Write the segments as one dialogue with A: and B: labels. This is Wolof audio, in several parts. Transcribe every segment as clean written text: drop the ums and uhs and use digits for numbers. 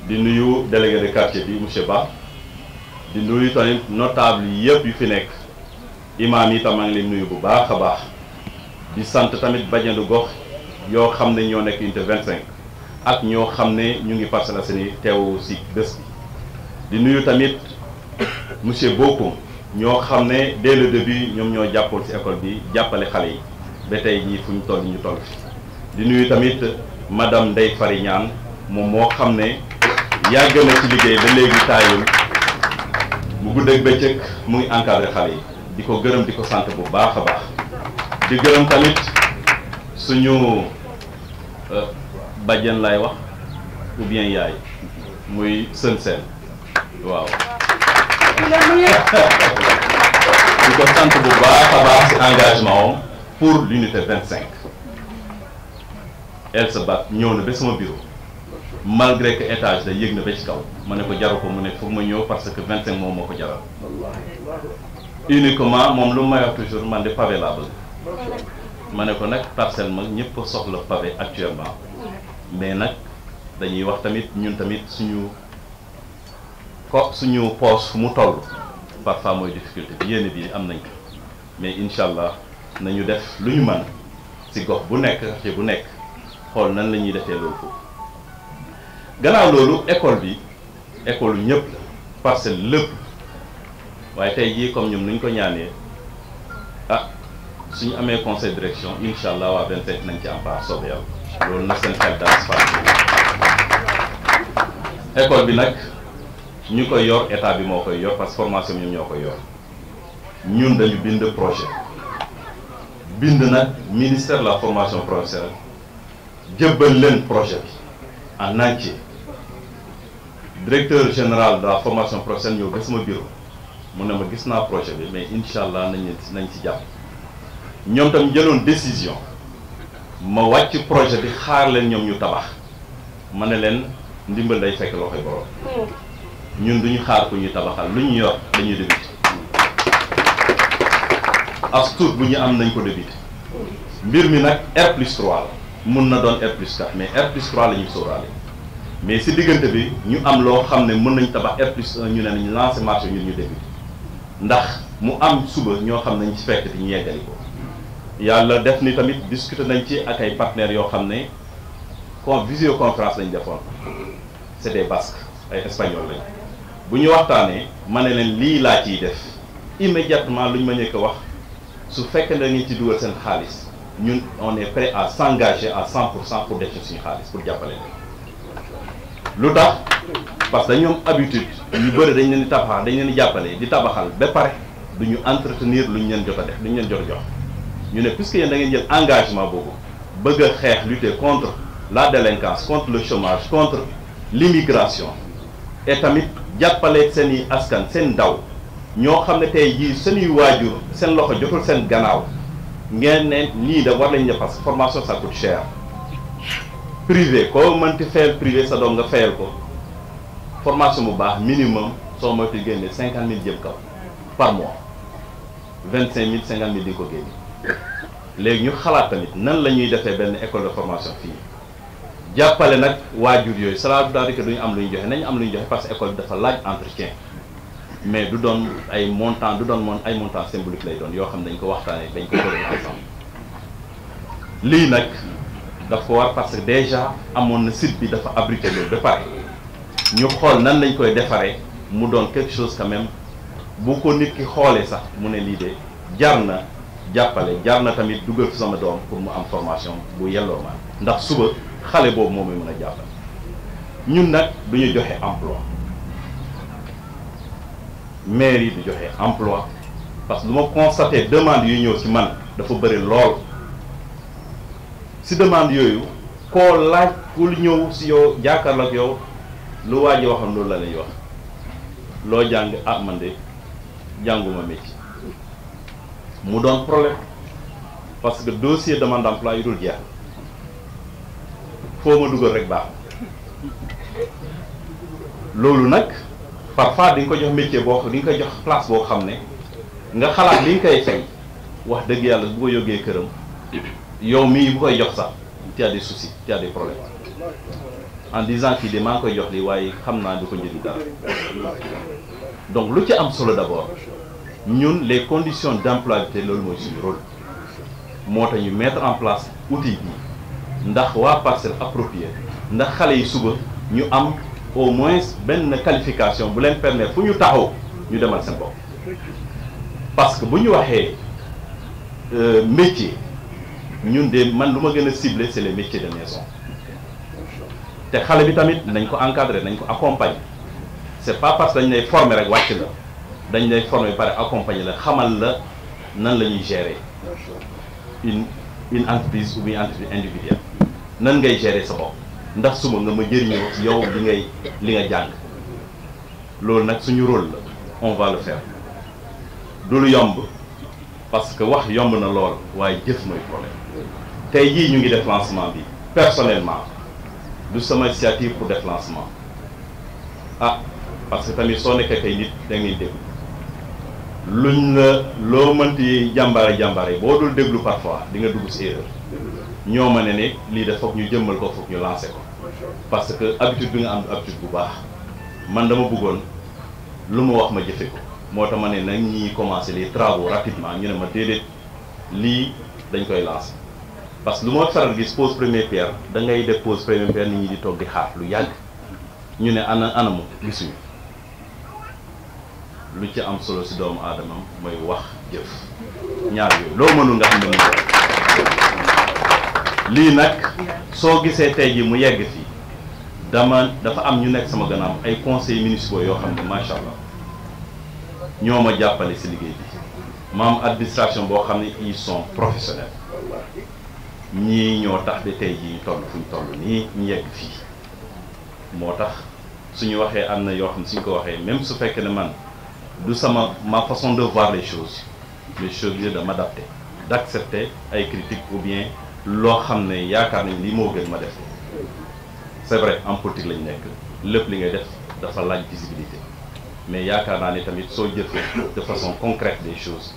A: di nuyu délégué de quartier bi monsieur Ba di nuyu tamit notable yëpp yu fi nekk imam yi tam maa ngi leen nuyu bu baax a baax di sant tamit bajenu gox yoo xam ne ñoo nekk unité 25 ak ñoo xam ne ñu ngi Parcelles Assainies teew si bés bi di nuyu tamit monsieur Bokoum ñoo xam ne dès le début ñoom ñoo jàppoon ci école bi jàppale xale yi ba tey jii fu ñu toll fi di nuyu tamit madame Ndeye Fary Niane moom moo xam ne yàgg na ci liggéey ba léegi taayul mu guddeeg bëccëg mu ngi encadré xale yi di ko gërëm di ko sant bu baax a baax di gërëm tamit suñu bàjjen lay wax ou bien yaay muy sën seen waaw di ko sant bu baax a baax ci engagement am pour l'unité 25 elle se bat ñëw na ba sama bureau malgré que étage la yéeg na ba ci kaw ma ne ko jaru ko mu ne foog ma ñëw parce que 25 moom moo ko jaral uniquement moom lu may wax toujours man de pavé laa bëgg ma ne ko nag parcelle mag ñëpp soxla pavé actuellement mais nag dañuy wax tamit ñun tamit suñu poche fu mu toll parfois mooy difficulté bi yéen bi am nañ ko mais incha allah nañu def lu ñu mën ci gox bu nekk quartier bu nekk xool nan la ñuy defee loolu foofu gannaaw loolu école bi école ñëpp la parcelle lépp waaye tey jii comme ñoom nuñ ko ñaanee ah suñu amee conseil direction incha allah waa 27 nañ ci am part soobee yàlla loolu na seen xel daal école bi nag ñu koy yor état bi moo koy yor parce que formation ñoom ñoo koy yor ñun dañu bind projet bind nag ministère de la formation professionnelle jëbbal leen projet bi en entier directeur général de la formation professionnelle ñëw ba sama bureau mu ne ma gis naa projet bi mais incha allah nañ ci jàpp ñoom tam jëloon décision ma wàcc projet bi xaar leen ñoom ñu tabax ma ne leen ndimbal day fekk loxoy borom ñun duñu xaar ku ñu tabaxal lu ñu yor dañuy débuté as tuut bu ñu am nañ ko débuté mbir mi nag R+3 la mun na doon R+4 mais R+3 la ñuy sóoraale mais si diggante bi ñu am loo xam ne mën nañ tabax R+1 ñu ne nañ lancé marché ñun ñu débuté ndax mu am suba ñoo xam ne nañ ci fekk di ñu yeggali ko yàlla def ni tamit discuter nañ ci ak ay partenaires yoo xam ne visioconférence lañ defoon c'est des basques ay espagnols lañ bu ñu waxtaanee ma ne leen lii laa ciy def immédiatement lu ñu ma njëkk a wax su fekkee da ngeen ci dugal seen xaalis ñun on est prêt à s'engager à 100% pour def ci suñu xaalis pour jàppale leen lu tax parce que ñoom habitude ñu bëri dañ leen di tabaxal dañ leen di jàppale di tabaxal ba pare du ñu entretenir lu ñu leen jot a def lu ñu leen jot a jox ñu ne puisque yéen da ngeen jël engagement boobu bëgg a xeex lutter contre la délinquance contre le chômage contre l'immigration et tamit jàppale seen i askan seen ndaw ñoo xam ne tey jii seeni waajur seen loxo jotul seen gannaaw ngeen ne lii da war lañ ne parce que formation ça coûte cher privé koo mënti fayal privé sa doom nga fayal ko formation bu baax minimum soo moytu génne 50 000 jëm kaw par mois 25 000 50 000 di nga ko génne léegi ñu xalaat tamit nan la ñuy defee benn école de formation fii jàppale nag waajur yooyu cela veut dire que duñu am lu ñu joxe nañu am lu ñu joxe parce que école bi dafa laaj entretien mais du doon ay montant du doon ay montant symbolique lay doon yoo xam ne dañ ko waxtaanee dañ ko tëral ensemble lii nag dafa war parce que déjà amoon na site bi dafa abrité loolu ba pare ñu xool nan lañ koy defaree mu doon quelque chose quand même bu ko nit ki xoolee sax mu ne lii de jar na jàppale jar na tamit dugal fi sama doom pour mu am formation bu yelloo ma ndax suba xale boobu moom mooy mën a jàppale ñun nag du ñu joxe emploi mairie du joxe emploi parce que lu ma constaté demande yu ñëw ci man dafa bëri lool si demande yooyu koo laaj ku ñëw si yow jàkkaarloo ak yow lu waa ji waxoon loolu la lay wax loo jàng ah man de jànguma métier mu doon problème parce que dossier demande d'emploi yu dul jeex foo ma dugal rek baax loolu nag parfois di nga ko jox métier boo di nga ko jox place boo xam ne nga xalaat li nga koy fay wax dëgg yàlla bu ko yóggee këram yow mii bu koy jox sax tu as des soucis tu as des problèmes en disant qu'il est maa ngi koy jox li waaye xam naa du ko njëriñ dara. Donc lu ci am solo d'abord ñun les conditions d'employabilité loolu mooy suñu rôle moo tax ñu mettre en place outil bi ndax waa Parcelles approprié ndax xale yi suba ñu am au moins benn qualification bu leen permettre fu ñu taxaw ñu demal seen bopp. Parce que bu ñu waxee métier ñun de man lu ma gën a ciblé c'est les métiers de maison te xale bi tamit nañ ko encadrer nañ ko accompagner. C'est pas parce que dañ lay former rek wàcc la dañ lay former pare accompagner la xamal la nan la ñuy gérer une entreprise ou bien entreprise individuelle nan ngay gérer sa bopp ndax suba nga ma jëriñoo yow li nga jàng loolu nag suñu rôle la on va le faire du lu yomb parce que wax yomb na lool waaye jëf mooy problème tey jii ñu ngi def lancement bi personnellement du sama initiative pour def lancement parce que tamit soo nekkee tey nit da ngay déglu luñ la loo mënti jàmbaare boo dul déglu parfois di nga dugg ci erreur ñoo ma ne lii de foog ñu jëmmal ko foog ñu lancer ko parce que habitude bi nga am habitude bu baax man dama bëggoon lu ma wax ma jëfe ko moo tax ma ne nag ñi commencer les travaux rapidement ñu ne ma déedéet lii dañ koy lancer parce que lu ma faral gis pose première pierre da ngay def pose première pierre nit ñi di toog di xaar lu yàgg ñu ne anamu gisuñu lu ci am solo ci doomu aadama mooy wax jëf ñaar yooyu loo mënul nga xam ne mu lii nag soo gisee tey ji mu yegg fii dafa am ñu nekk sama gannaaw ay conseils municipaux yoo xam ne macha allah ñoo ma jàppale ci liggéey bi ma am administration boo xam ne ils sont professionnels ñii ñoo tax de tey ji ñu toll fu ñu toll nii ñu yegg fii moo tax suñu waxee am na yoo xam ne suñ ko waxee même su fekkee ne man du ma façon de voir les choses je suis obligé de m'adapter d'accepter ay critiques ou bien loo xam ne yaakaar nañ lii moo gën ma def c'est vrai en politique lañ nekk lépp li ngay def dafa laaj visibilité mais yaakaar naa ne tamit soo jëfee de façon concrète des choses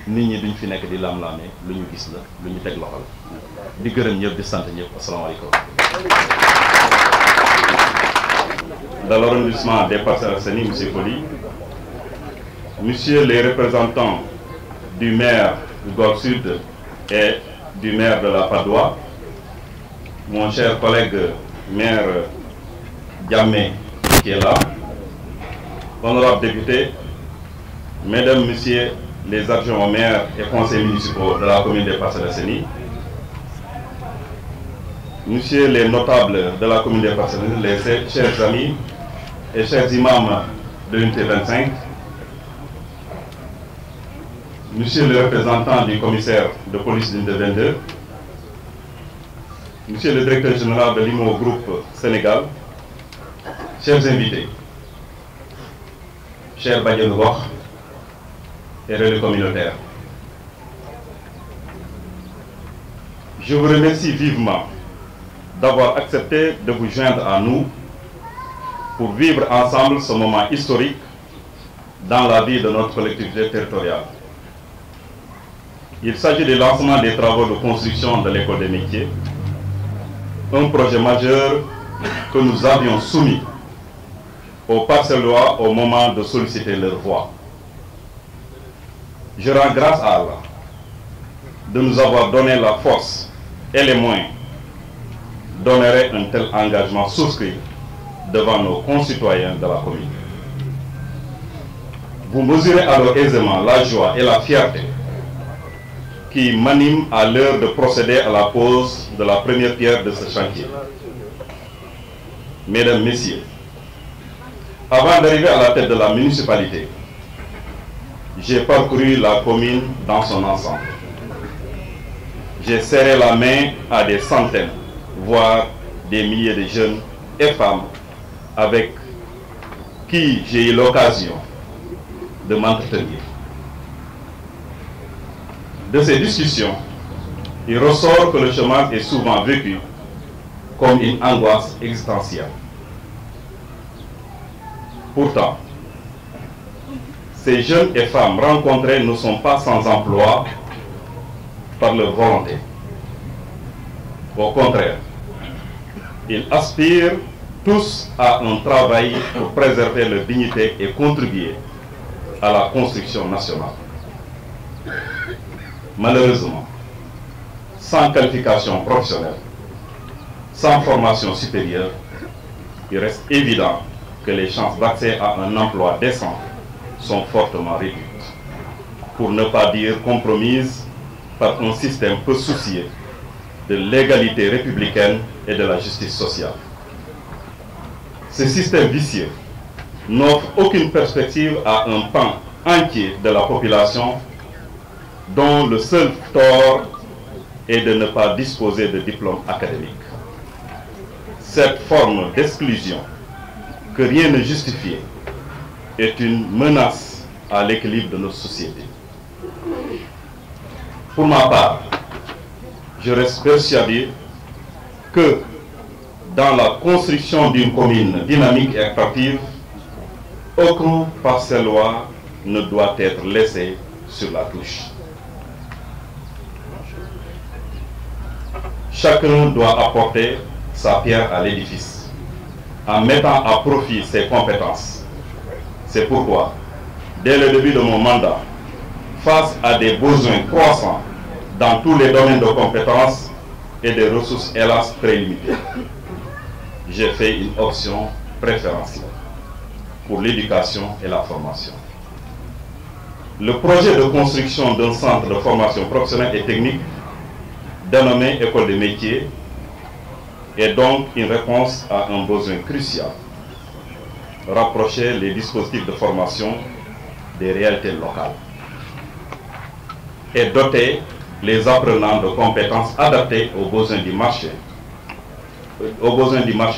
A: nit ñi duñ fi nekk di lam-laamee lu ñu gis la lu ñu teg loxo la di gërëm ñëpp di sant ñëpp asalaamaaleykum. Dans l'arrondissement des Parcelles Assainies, M. Coly, Monsieur les représentants du maire du Golfe Sud et du maire de la Padoue, mon cher collègue maire Diamé qui est là, honorables députés, mesdames, messieurs les adjoints au maire et conseillers municipaux de la commune des Parcelles Assainies, messieurs les notables de la commune des Parcelles Assainies, les chers amis et chers imams de l'unité 25, monsieur le représentant du commissaire de police de l'unité 22, monsieur le directeur général de l'IMO Groupe Sénégal, chers invités, chers badianou gox et relais communautaires, je vous remercie vivement d'avoir accepté de vous joindre à nous pour vivre ensemble ce moment historique dans la vie de notre collectivité territoriale. Il s'agit du lancement des travaux de construction de l'école des métiers, un projet majeur que nous avions soumis aux Parcellois au moment de solliciter leur voix. Je rends grâce à Allah de nous avoir donné la force et les moyens d'honorer un tel engagement souscrit devant nos concitoyens de la commune. Vous mesurez alors aisément la joie et la fierté qui m'animent à l'heure de procéder à la pose de la première pierre de ce chantier. Mesdames, Messieurs, avant d'arriver à la tête de la municipalité, j'ai parcouru la commune dans son ensemble. J'ai serré la main à des centaines, voire des milliers de jeunes et femmes avec qui j'ai eu l'occasion de m'entretenir. De ces discussions, il ressort que le chômage est souvent vécu comme une angoisse existentielle. Pourtant, ces jeunes et femmes rencontrés ne sont pas sans emploi par leur volonté. Au contraire, Ils aspirent tous à un travail pour préserver leur dignité et contribuer à la construction nationale. Malheureusement, sans qualification professionnelle, sans formation supérieure, il reste évident que les chances d'accès à un emploi décent sont fortement réduites, pour ne pas dire compromises par un système peu soucieux de l'égalité républicaine et de la justice sociale. Ce système vicieux n'offre aucune perspective à un pan entier de la population dont le seul tort est de ne pas disposer de diplôme académique. Cette forme d'exclusion que rien ne justifie est une menace à l'équilibre de notre société. Pour ma part, je reste persuadé que dans la construction d'une commune dynamique et attractive, aucun parcelloir ne doit être laissé sur la touche. Chacun doit apporter sa pierre à l'édifice en mettant à profit ses compétences. C'est pourquoi, dès le début de mon mandat, face à des besoins croissants dans tous les domaines de compétences et des ressources hélas très limitées, j'ai fait une option préférentielle pour l'éducation et la formation. Le projet de construction d'un centre de formation professionnelle et technique dénommé École des métiers est donc une réponse à un besoin crucial: rapprocher les dispositifs de formation des réalités locales et doter les apprenants de compétences adaptées aux besoins du marché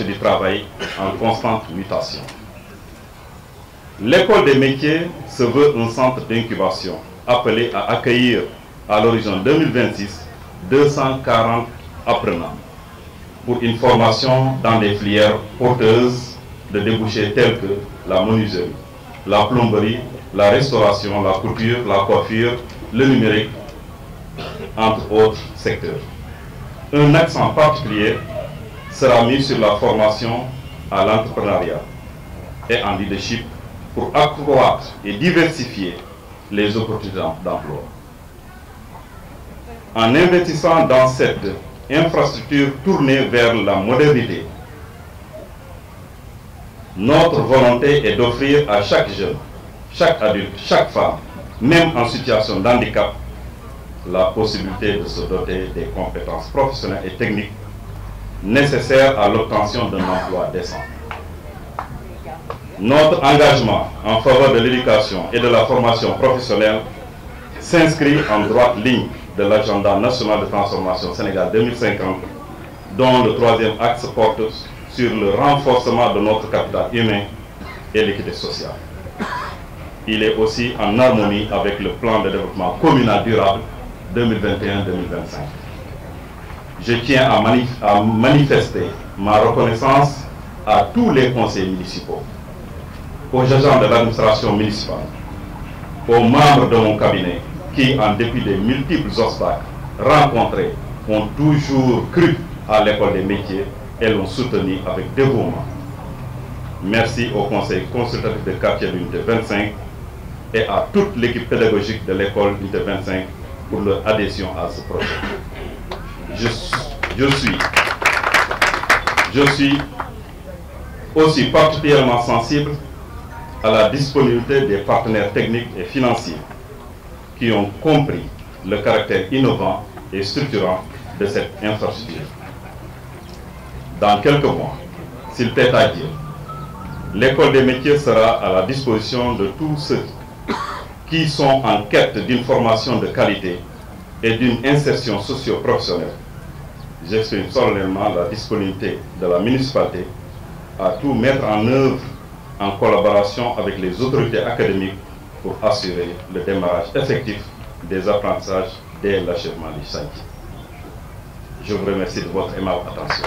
A: du travail en constante mutation. L'école des métiers se veut un centre d'incubation appelé à accueillir à l'horizon 2026 240 apprenants pour une formation dans des filières porteuses de débouchés tels que la menuiserie, la plomberie, la restauration, la couture, la coiffure, le numérique, entre autres secteurs. Un accent particulier sera mis sur la formation à l'entrepreneuriat et en leadership pour accroître et diversifier les opportunités d'emploi. En investissant dans cette infrastructure tournée vers la modernité, notre volonté est d'offrir à chaque jeune, chaque adulte, chaque femme, même en situation de handicap, la possibilité de se doter des compétences professionnelles et techniques nécessaires à l'obtention d'un emploi décent. Notre engagement en faveur de l'éducation et de la formation professionnelle s'inscrit en droite ligne de l'agenda national de transformation Sénégal 2050, dont le troisième axe porte sur le renforcement de notre capital humain et l'équité sociale. Il est aussi en harmonie avec le plan de développement communal durable 2021-2025. Je tiens à manifester ma reconnaissance à tous les conseils municipaux, aux agents de l'administration municipale, aux membres de mon cabinet qui, en dépit des multiples obstacles rencontrés, ont toujours cru à l'école des métiers et l'ont soutenu avec dévouement. Merci au conseil consultatif de quartier de l'unité 25 et à toute l'équipe pédagogique de l'école unité 25 pour leur adhésion à ce projet. Je suis aussi particulièrement sensible à la disponibilité des partenaires techniques et financiers qui ont compris le caractère innovant et structurant de cette infrastructure. Dans quelques mois, s'il plaît à Dieu, l'école des métiers sera à la disposition de tous ceux qui sont en quête d'une formation de qualité et d'une insertion socio-professionnelle. J'exprime solennellement la disponibilité de la municipalité à tout mettre en œuvre en collaboration avec les autorités académiques pour assurer le démarrage effectif des apprentissages dès l'achèvement du chantier. Je vous remercie de votre aimable attention.